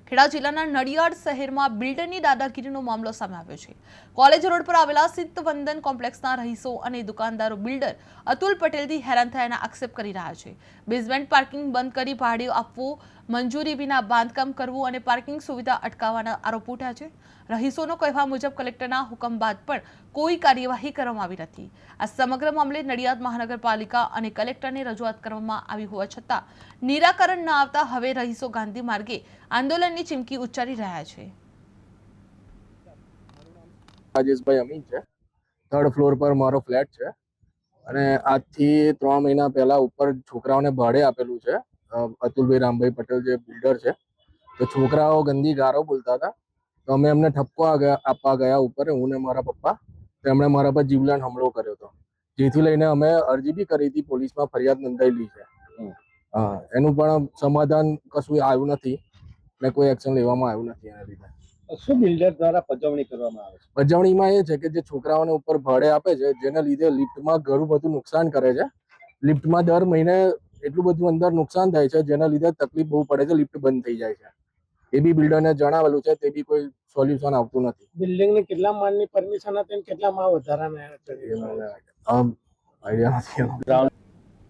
ખેડા જિલ્લાના નડિયાદ શહેરમાં બિલ્ડરની દાદાગીરીનો મામલો સામે આવ્યો છે। કોલેજ રોડ પર આવેલા સિદ્ધવંદન કોમ્પ્લેક્સના રહીશો અને દુકાનદારો બિલ્ડર અતુલ પટેલથી હેરાન થયાના આક્ષેપ કરી રહ્યા છે। બેઝમેન્ટ પાર્કિંગ બંધ કરી ભાડે આપવું, મંજૂરી વિના બાંધકામ કરવું અને પાર્કિંગ સુવિધા અટકાવવાના આરોપ ઉઠ્યા છે। રહીશોનો કહેવા મુજબ કલેક્ટરના હુકમ બાદ પણ કોઈ કાર્યવાહી કરવામાં આવી નથી। આ સમગ્ર મામલે નડિયાદ મહાનગરપાલિકા અને કલેક્ટરને રજૂઆત કરવામાં આવી હોવા છતાં નિરાકરણ ન આવતા હવે રહીશો ગાંધી માર્ગે આંદોલનની ચીમકી ઉચ્ચારી રહ્યા છે। રાજેશભાઈ અમીન છે। 3rd ફ્લોર પર મારો ફ્લેટ છે અને આજથી 3 મહિના પહેલા ઉપર છોકરાઓને ભાડે આપેલું છે। અતુલભાઈ રામભાઈ પટેલ જે બિલ્ડર છે, તો છોકરાઓ ગંદી ગારો બોલતા હતા, તો અમે એમને ઠપકો આપવા ગયા ઉપર, હું ને મારા પપ્પા। તેમણે મારા પર જીવલેણ હુમલો કર્યો હતો, જેથી લઈને અમે અરજી બી કરી હતી, પોલીસમાં ફરિયાદ નોંધાયેલી છે। એનું પણ સમાધાન કશું આવ્યું નથી ને કોઈ એક્શન લેવામાં આવ્યું નથી। એના લીધે શું બિલ્ડર દ્વારા પજવણી કરવામાં આવે છે? પજવણીમાં એ છે કે જે છોકરાઓને ઉપર ભાડે આપે છે, જેના લીધે લિફ્ટમાં ઘણું બધું નુકસાન કરે છે। લિફ્ટમાં દર મહિને એટલું બધું અંદર નુકસાન થાય છે, જેના લીધે તકલીફ બહુ પડે છે, લિફ્ટ બંધ થઈ જાય છે। એ બી બિલ્ડરને જણાવેલું છે, તે બી કોઈ સોલ્યુશન આવતું નથી। બિલ્ડિંગની કેટલા માળની પરમિશન હતી અને કેટલા માળ વધારાના આઈડિયા નથી।